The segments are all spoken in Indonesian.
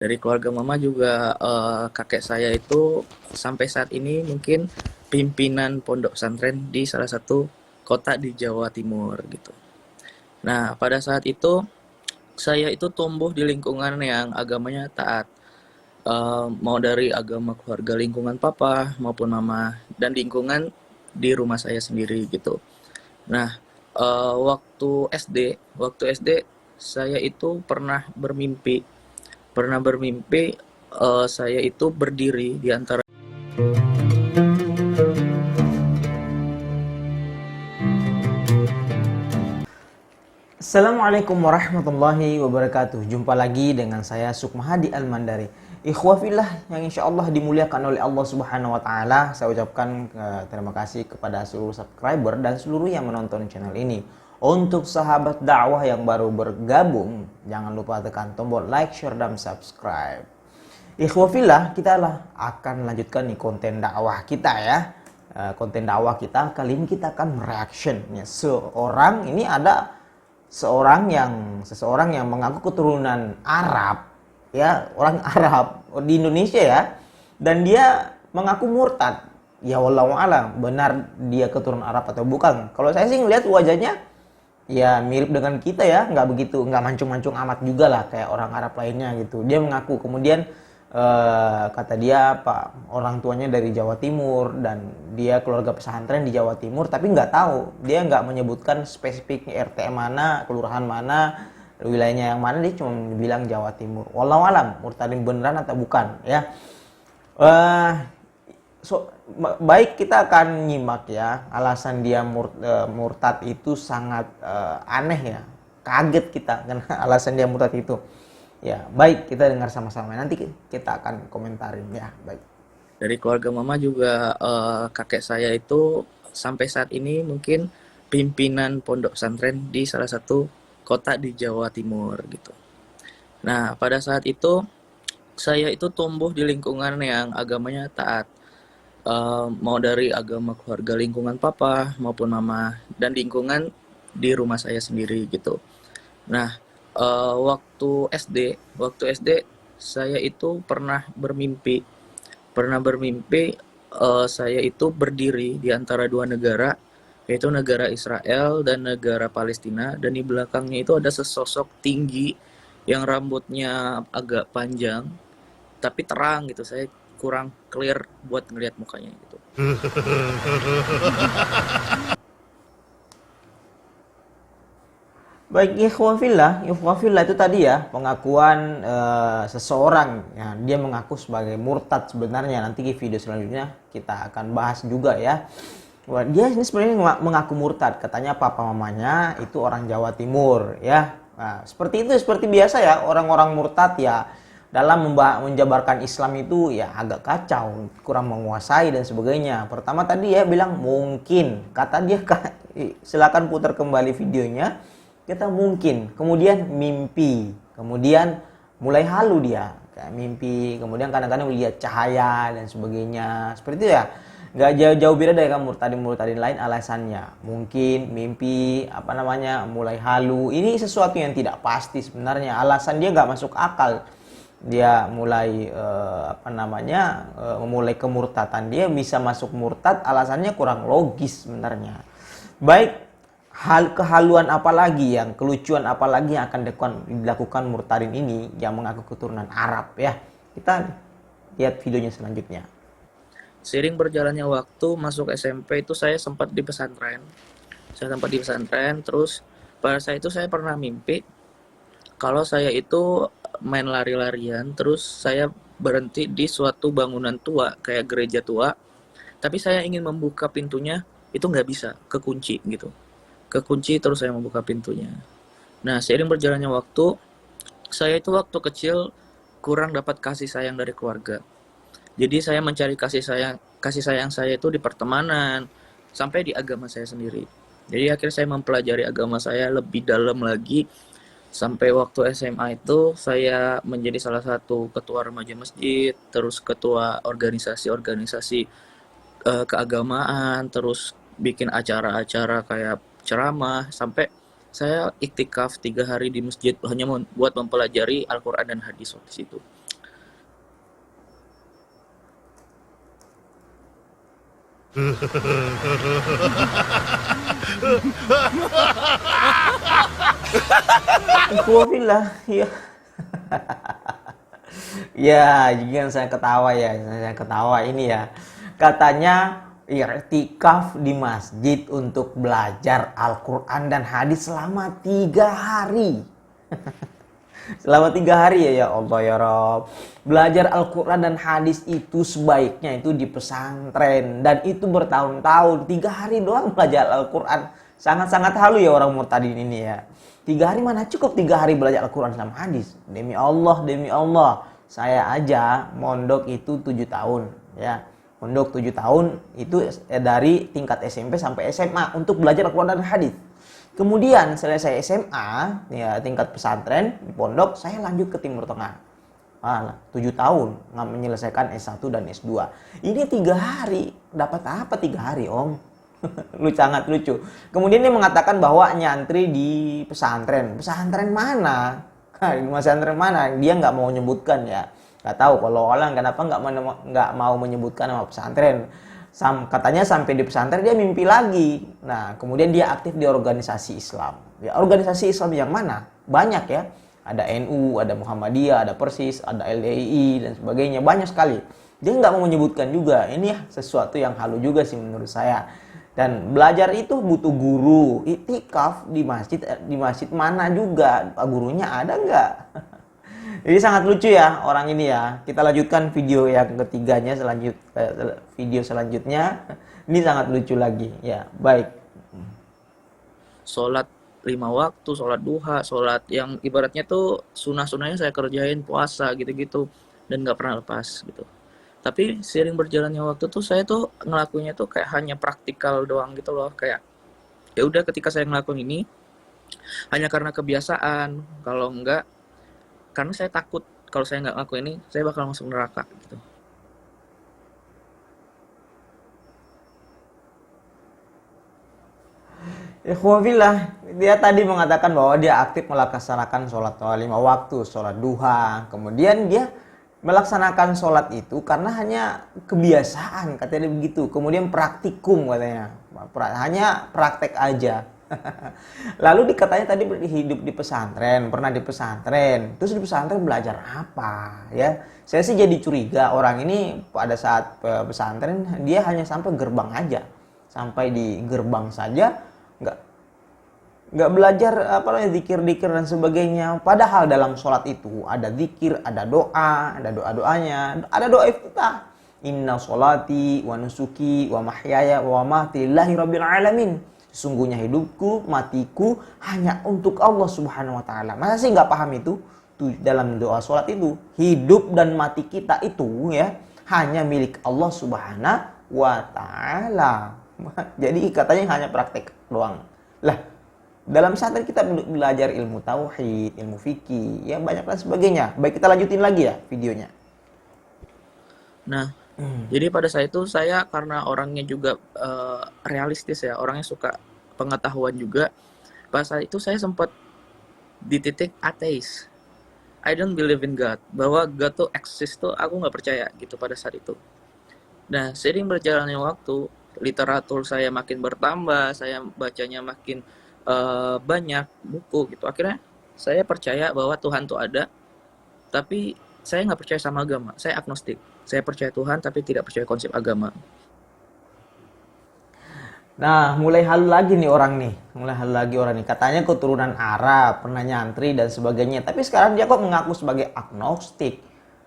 Dari keluarga mama juga kakek saya itu sampai saat ini mungkin pimpinan pondok pesantren di salah satu kota di Jawa Timur gitu. Nah, pada saat itu saya itu tumbuh di lingkungan yang agamanya taat. Mau dari agama keluarga lingkungan papa maupun mama dan lingkungan di rumah saya sendiri gitu. Nah, waktu SD saya itu pernah bermimpi saya itu berdiri di antara. Assalamualaikum warahmatullahi wabarakatuh. Jumpa lagi dengan saya Sukmahadi Al-Mandari. Ikhwafillah yang insya Allah dimuliakan oleh Allah Subhanahu wa Ta'ala. Saya ucapkan terima kasih kepada seluruh subscriber dan seluruh yang menonton channel ini. Untuk sahabat dakwah yang baru bergabung, jangan lupa tekan tombol like, share, dan subscribe. Ikhwafillah, kita akan melanjutkan nih konten dakwah kita ya. Konten dakwah kita kali ini kita akan mereaction ya, seseorang yang mengaku keturunan Arab ya, orang Arab di Indonesia ya, dan dia mengaku murtad. Ya wallahu alam benar dia keturunan Arab atau bukan. Kalau saya sih ngelihat wajahnya ya mirip dengan kita ya, nggak mancung-mancung amat juga lah kayak orang Arab lainnya gitu. Dia mengaku kemudian kata dia Pak, orang tuanya dari Jawa Timur dan dia keluarga pesantren di Jawa Timur, tapi nggak tahu, dia nggak menyebutkan spesifik RT mana, kelurahan mana, wilayahnya yang mana, dia cuma bilang Jawa Timur. Wallahu alam murtadin beneran atau bukan ya. eh Baik, kita akan nyimak ya alasan dia murtad itu sangat aneh ya, kaget kita karena alasan dia murtad itu. Ya, baik, kita dengar sama-sama. Nanti kita akan komentarin ya. Baik. Dari keluarga mama juga kakek saya itu sampai saat ini mungkin pimpinan pondok pesantren di salah satu kota di Jawa Timur gitu. Nah, pada saat itu saya itu tumbuh di lingkungan yang agamanya taat. Mau dari agama keluarga lingkungan papa maupun mama dan lingkungan di rumah saya sendiri gitu. Nah, waktu SD saya itu pernah bermimpi saya itu berdiri di antara dua negara, yaitu negara Israel dan negara Palestina, dan di belakangnya itu ada sesosok tinggi yang rambutnya agak panjang tapi terang gitu. Saya kurang clear buat ngelihat mukanya gitu. Baik, ikhwafillah itu tadi ya pengakuan seseorang ya, dia mengaku sebagai murtad sebenarnya. Nanti di video selanjutnya kita akan bahas juga ya. Wah, dia ini sebenarnya mengaku murtad, katanya papa mamanya itu orang Jawa Timur ya. Nah, seperti itu, seperti biasa ya, orang-orang murtad ya dalam menjabarkan Islam itu ya agak kacau, kurang menguasai dan sebagainya. Pertama tadi ya bilang mungkin, kata dia, silakan putar kembali videonya. Kita mungkin, kemudian mimpi, kemudian mulai halu dia kayak mimpi, kemudian kadang-kadang melihat cahaya dan sebagainya, seperti itu ya. Nggak jauh-jauh beda dari kamu murtadin lain, alasannya mungkin mimpi, apa namanya, mulai halu. Ini sesuatu yang tidak pasti sebenarnya, alasan dia nggak masuk akal. Dia mulai memulai kemurtatan, dia bisa masuk murtad, alasannya kurang logis sebenarnya. Baik, kehaluan apalagi, yang kelucuan apalagi yang akan dilakukan murtadin ini yang mengaku keturunan Arab ya. Kita lihat videonya selanjutnya. Seiring berjalannya waktu masuk SMP itu saya sempat di pesantren. Terus pada saat itu saya pernah mimpi kalau saya itu main lari-larian, terus saya berhenti di suatu bangunan tua kayak gereja tua, tapi saya ingin membuka pintunya, itu nggak bisa, kekunci gitu. Kekunci, terus saya membuka pintunya. Nah, seiring berjalannya waktu, saya itu waktu kecil kurang dapat kasih sayang dari keluarga. Jadi saya mencari kasih sayang saya itu di pertemanan, sampai di agama saya sendiri. Jadi akhirnya saya mempelajari agama saya lebih dalam lagi, sampai waktu SMA itu saya menjadi salah satu ketua remaja masjid, terus ketua organisasi-organisasi keagamaan, terus bikin acara-acara kayak ceramah, sampai saya iktikaf 3 hari di masjid hanya buat mempelajari Al-Quran dan hadis waktu situ. Ikhwafillah, ya. Ya, jangan saya ketawa ya, saya ketawa ini ya. Katanya i'tikaf di masjid untuk belajar Al-Quran dan hadis selama 3 hari. Selama 3 hari ya, ya Allah ya Rob. Belajar Al-Quran dan hadis itu sebaiknya itu di pesantren. Dan itu bertahun-tahun. 3 hari doang belajar Al-Quran. Sangat-sangat halu ya orang murtadin ini ya. 3 hari mana cukup 3 hari belajar Al-Quran sama hadis. Demi Allah, demi Allah. Saya aja mondok itu 7 tahun ya. Mondok 7 tahun itu dari tingkat SMP sampai SMA untuk belajar Al-Quran dan hadis. Kemudian selesai SMA, ya tingkat pesantren di pondok, saya lanjut ke Timur Tengah. 7 tahun nggak menyelesaikan S1 dan S2. Ini 3 hari, dapat apa 3 hari Om? Sangat lucu. Kemudian dia mengatakan bahwa nyantri di pesantren. Pesantren mana? Di pesantren mana? Dia nggak mau menyebutkan ya. Nggak tahu kalau orang kenapa nggak mau menyebutkan nama pesantren. Katanya sampai di pesantren dia mimpi lagi. Nah, kemudian dia aktif di organisasi Islam. Ya, organisasi Islam yang mana? Banyak ya. Ada NU, ada Muhammadiyah, ada Persis, ada LDII dan sebagainya. Banyak sekali. Dia nggak mau menyebutkan juga. Ini sesuatu yang halu juga sih menurut saya. Dan belajar itu butuh guru. Iktikaf di masjid mana juga. Gurunya ada nggak? Jadi sangat lucu ya orang ini ya. Kita lanjutkan video yang ketiganya video selanjutnya. Ini sangat lucu lagi ya. Baik. Sholat 5 waktu, sholat duha, sholat yang ibaratnya tuh sunah-sunahnya saya kerjain, puasa gitu-gitu, dan nggak pernah lepas gitu. Tapi seiring berjalannya waktu tuh saya tuh ngelakuinnya tuh kayak hanya praktikal doang gitu loh, kayak ya udah ketika saya ngelakuin ini hanya karena kebiasaan, kalau enggak karena saya takut kalau saya nggak ngelakuin ini saya bakal masuk neraka gitu. Ikhwafillah, dia tadi mengatakan bahwa dia aktif melaksanakan sholat 5 waktu, sholat duha. Kemudian dia melaksanakan sholat itu karena hanya kebiasaan, katanya begitu. Kemudian praktikum katanya, hanya praktek aja. Lalu dikatanya tadi hidup di pesantren, pernah di pesantren. Terus di pesantren belajar apa ya? Saya sih jadi curiga orang ini pada saat pesantren dia hanya sampai gerbang aja. Sampai di gerbang saja nggak nggak belajar apa namanya zikir-zikir dan sebagainya. Padahal dalam sholat itu ada zikir, ada doa, ada doa-doanya, ada doa iftitah. Inna sholati wa nusuki wa mahyaya wa mamati lillahi rabbil alamin. Sesungguhnya hidupku, matiku hanya untuk Allah Subhanahu wa taala. Masa sih nggak paham itu? Tuh, dalam doa sholat itu, hidup dan mati kita itu ya hanya milik Allah Subhanahu wa taala. Jadi katanya hanya praktek doang. Lah, dalam pesantren kita belajar ilmu tauhid, ilmu fikih, ya banyak dan sebagainya. Baik, kita lanjutin lagi ya videonya. Nah, jadi pada saat itu saya karena orangnya juga realistis ya, orangnya suka pengetahuan juga. Pada saat itu saya sempat di titik ateis. I don't believe in God. Bahwa God tuh exist tuh aku nggak percaya gitu pada saat itu. Nah, seiring berjalannya waktu, literatur saya makin bertambah, saya bacanya makin banyak buku gitu. Akhirnya saya percaya bahwa Tuhan tuh ada, tapi saya nggak percaya sama agama. Saya agnostik. Saya percaya Tuhan tapi tidak percaya konsep agama. Nah, mulai halu lagi nih orang nih. Mulai halu lagi orang nih. Katanya keturunan Arab, pernah nyantri dan sebagainya. Tapi sekarang dia kok mengaku sebagai agnostik.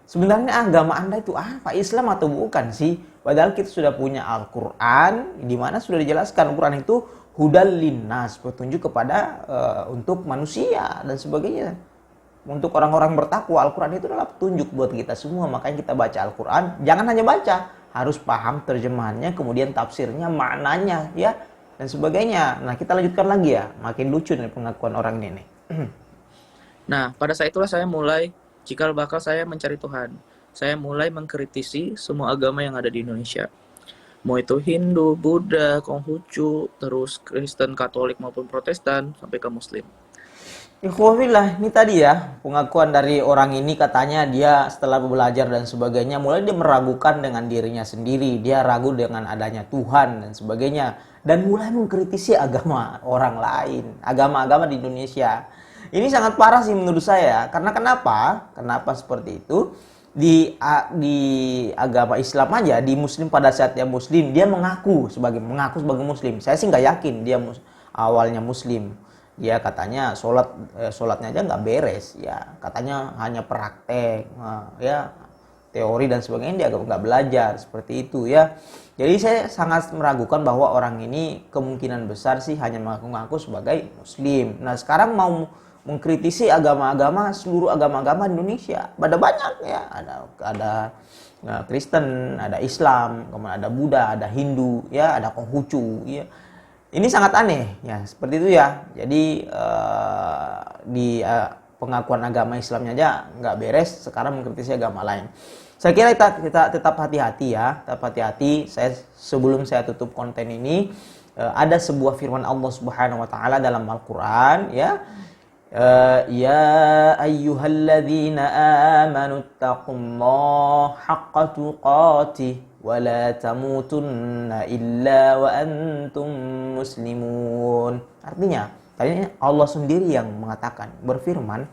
Sebenarnya agama Anda itu apa? Islam atau bukan sih? Padahal kita sudah punya Al-Quran, di mana sudah dijelaskan Al-Quran itu hudal linnas, petunjuk kepada untuk manusia dan sebagainya. Untuk orang-orang bertakwa, Al-Quran itu adalah petunjuk buat kita semua. Makanya kita baca Al-Quran, jangan hanya baca, harus paham terjemahannya, kemudian tafsirnya, maknanya, ya, dan sebagainya. Nah, kita lanjutkan lagi ya. Makin lucu nih pengakuan orang ini nih. Nah, pada saat itulah saya mulai cikal bakal saya mencari Tuhan. Saya mulai mengkritisi semua agama yang ada di Indonesia. Mau itu Hindu, Buddha, Konghucu, terus Kristen, Katolik maupun Protestan, sampai ke Muslim. Ikhwafillah, ini tadi ya pengakuan dari orang ini, katanya dia setelah belajar dan sebagainya mulai dia meragukan dengan dirinya sendiri, dia ragu dengan adanya Tuhan dan sebagainya, dan mulai mengkritisi agama orang lain, agama-agama di Indonesia. Ini sangat parah sih menurut saya. Karena kenapa? Kenapa seperti itu? Di agama Islam aja, di Muslim, pada saat dia Muslim, dia mengaku sebagai Muslim. Saya sih nggak yakin dia awalnya Muslim. Dia katanya sholatnya aja nggak beres, ya katanya hanya praktek, ya teori dan sebagainya dia nggak belajar seperti itu ya. Jadi saya sangat meragukan bahwa orang ini kemungkinan besar sih hanya mengaku-ngaku sebagai Muslim. Nah sekarang mau mengkritisi agama-agama, seluruh agama-agama Indonesia, ada banyak ya, ada Kristen, ada Islam, kemudian ada Buddha, ada Hindu, ya ada Konghucu, ya. Ini sangat aneh ya, seperti itu ya. Jadi di pengakuan agama Islamnya aja nggak beres, sekarang mengkritisi agama lain. Saya kira kita tetap hati-hati ya, tetap hati-hati. Sebelum saya tutup konten ini, ada sebuah firman Allah Subhanahu wa taala dalam Al-Qur'an ya. Ya ayyuhalladzina amanu taqullaha haqqa tuqatih wa la tamutunna illa wa antum muslimun. Artinya, tadi Allah sendiri yang mengatakan, berfirman,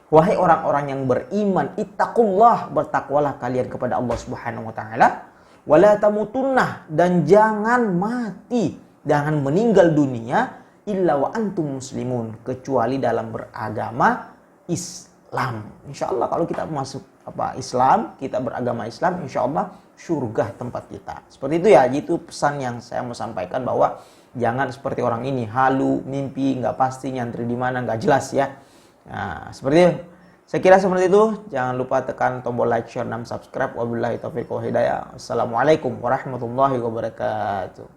wahai orang-orang yang beriman, ittaqullah, bertakwalah kalian kepada Allah Subhanahu wa taala, wa la tamutunna, dan jangan mati, jangan meninggal dunia, illa wa antum muslimun, kecuali dalam beragama Islam. Insyaallah kalau kita masuk Islam, kita beragama Islam, insyaallah surga tempat kita. Seperti itu ya, itu pesan yang saya mau sampaikan, bahwa jangan seperti orang ini, halu, mimpi, nggak pasti, nyantri di mana, nggak jelas ya. Nah, seperti itu. Saya kira seperti itu. Jangan lupa tekan tombol like, share, dan subscribe. Wabillahi taufiq wal hidayah. Assalamualaikum warahmatullahi wabarakatuh.